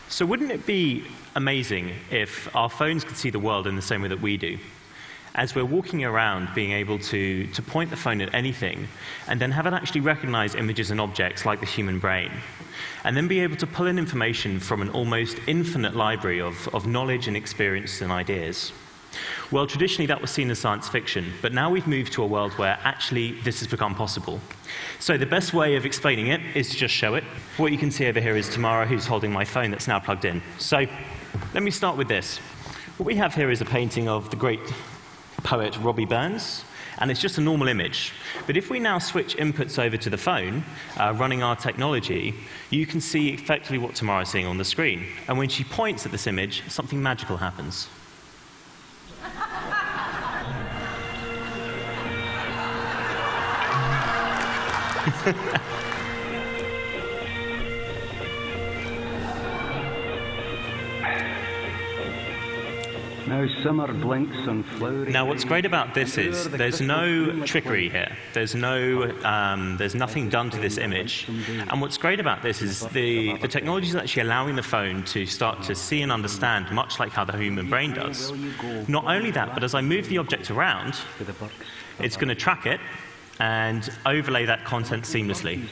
So wouldn't it be amazing if our phones could see the world in the same way that we do? As we're walking around, being able to point the phone at anything, and then have it actually recognize images and objects like the human brain, and then be able to pull in information from an almost infinite library of knowledge and experience and ideas. Well, traditionally that was seen as science fiction, but now we've moved to a world where actually this has become possible. So the best way of explaining it is to just show it. What you can see over here is Tamara, who's holding my phone that's now plugged in. So let me start with this. What we have here is a painting of the great poet Robbie Burns, and it's just a normal image. But if we now switch inputs over to the phone, running our technology, you can see effectively what Tamara's seeing on the screen. And when she points at this image, something magical happens. Now summer blinks on flowery. Now, what's great about this is there's no trickery here. There's nothing done to this image. And what's great about this is the technology is actually allowing the phone to start to see and understand, much like how the human brain does. Not only that, but as I move the object around, it's going to track it and overlay that content seamlessly.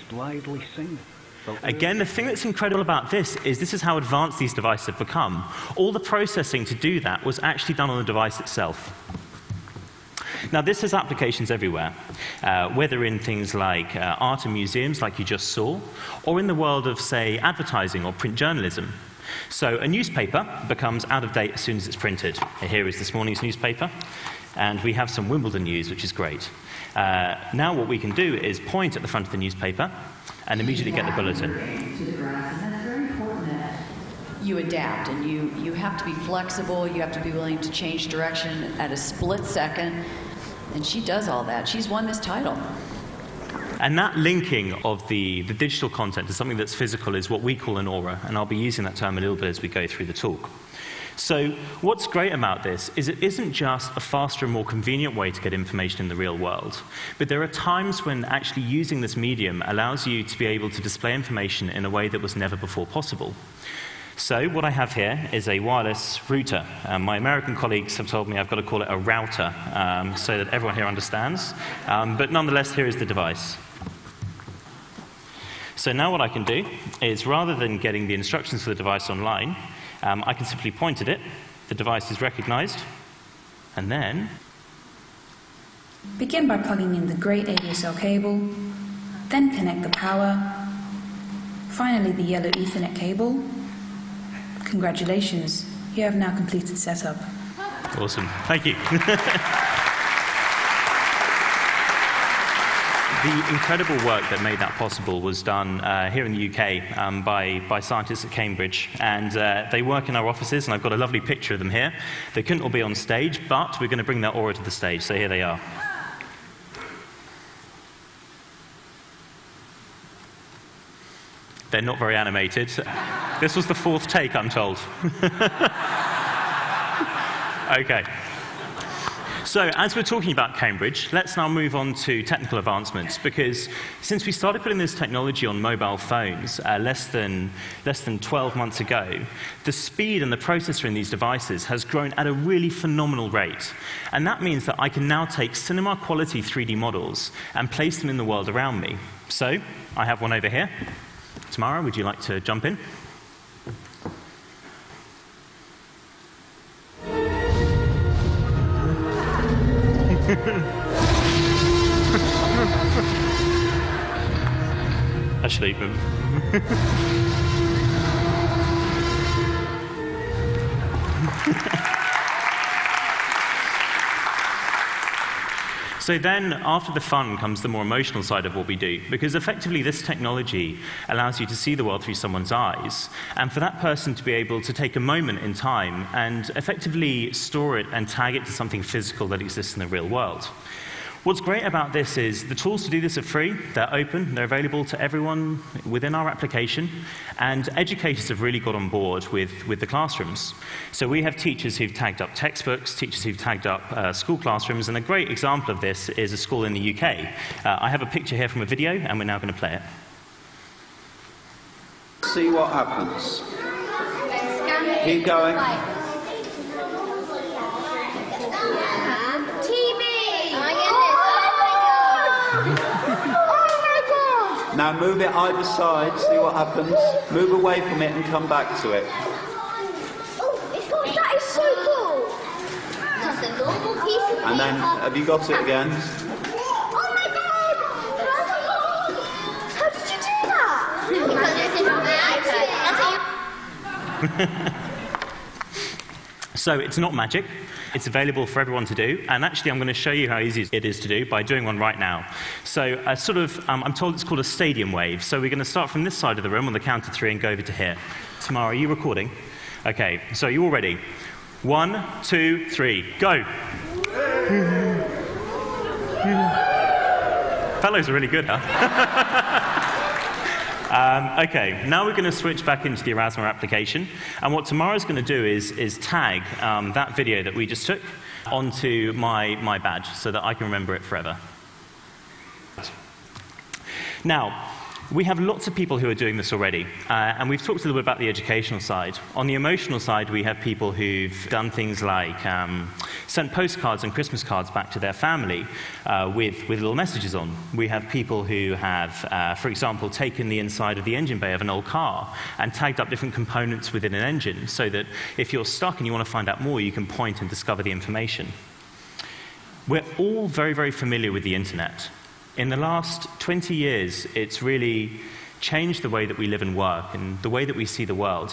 Again, the thing that's incredible about this is how advanced these devices have become. All the processing to do that was actually done on the device itself. Now, this has applications everywhere, whether in things like art and museums, like you just saw, or in the world of, say, advertising or print journalism. So a newspaper becomes out of date as soon as it's printed. Here is this morning's newspaper, and we have some Wimbledon news, which is great. Now what we can do is point at the front of the newspaper and immediately get the bulletin. You adapt, and you have to be flexible. You have to be willing to change direction at a split second. And she does all that. She's won this title. And that linking of the digital content to something that's physical is what we call an aura, and I'll be using that term a little bit as we go through the talk. So what's great about this is it isn't just a faster and more convenient way to get information in the real world, but there are times when actually using this medium allows you to be able to display information in a way that was never before possible. So what I have here is a wireless router. My American colleagues have told me I've got to call it a router so that everyone here understands. But nonetheless, here is the device. So now what I can do is, rather than getting the instructions for the device online, I can simply point at it, the device is recognized, and then... Begin by plugging in the grey ADSL cable, then connect the power, finally the yellow Ethernet cable. Congratulations, you have now completed setup. Awesome, thank you. The incredible work that made that possible was done here in the UK by scientists at Cambridge, and they work in our offices, and I've got a lovely picture of them here. They couldn't all be on stage, but we're going to bring their aura to the stage, so here they are. They're not very animated. This was the fourth take, I'm told. Okay. So, as we're talking about Cambridge, let's now move on to technical advancements, because since we started putting this technology on mobile phones less than 12 months ago, the speed and the processor in these devices has grown at a really phenomenal rate. And that means that I can now take cinema-quality 3D models and place them in the world around me. So, I have one over here. Tamara, would you like to jump in? Actually, so then, after the fun comes the more emotional side of what we do, because effectively this technology allows you to see the world through someone's eyes, and for that person to be able to take a moment in time and effectively store it and tag it to something physical that exists in the real world. What's great about this is the tools to do this are free, they're open, they're available to everyone within our application, and educators have really got on board with the classrooms. So we have teachers who've tagged up textbooks, teachers who've tagged up school classrooms, and a great example of this is a school in the UK. I have a picture here from a video, and we're now going to play it. See what happens. Keep going. Now move it either side, see what happens. Move away from it and come back to it. Oh, it's got, that is so cool! Just a normal piece of And then, have you got it again? Oh my god! How did you do that? Because it's in my iPad. That's how you... So it's not magic. It's available for everyone to do, and actually I'm going to show you how easy it is to do by doing one right now. So I'm told it's called a stadium wave. So we're going to start from this side of the room on the count of 3 and go over to here. Tamara, are you recording? Okay, so you all ready? 1, 2, 3, go! Fellows are really good, huh? Okay, now we're going to switch back into the Erasmus application, and what Tamara's going to do is tag that video that we just took onto my badge so that I can remember it forever. Now, we have lots of people who are doing this already, and we've talked a little bit about the educational side. On the emotional side, we have people who've done things like sent postcards and Christmas cards back to their family with little messages on. We have people who have, for example, taken the inside of the engine bay of an old car and tagged up different components within an engine so that if you're stuck and you want to find out more, you can point and discover the information. We're all very, very familiar with the internet. In the last 20 years, it's really changed the way that we live and work and the way that we see the world.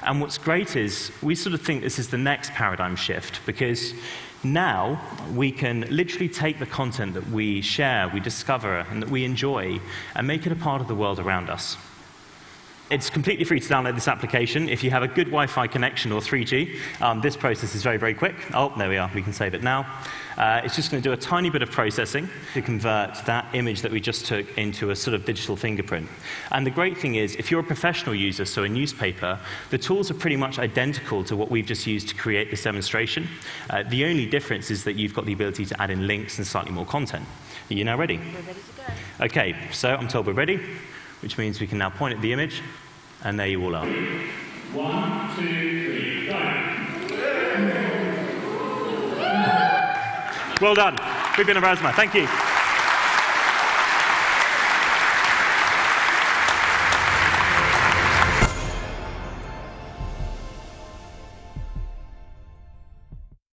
And what's great is we sort of think this is the next paradigm shift, because now we can literally take the content that we share, we discover, and that we enjoy, and make it a part of the world around us. It's completely free to download this application. If you have a good Wi-Fi connection or 3G, this process is very, very quick. Oh, there we are. We can save it now. It's just going to do a tiny bit of processing to convert that image that we just took into a sort of digital fingerprint. And the great thing is, if you're a professional user, so a newspaper, the tools are pretty much identical to what we've just used to create this demonstration. The only difference is that you've got the ability to add in links and slightly more content. Are you now ready? We're ready to go. Okay, so I'm told we're ready, which means we can now point at the image, and there you all are. 1, 2, 3, go! Well done. We've been Erasmus. Thank you.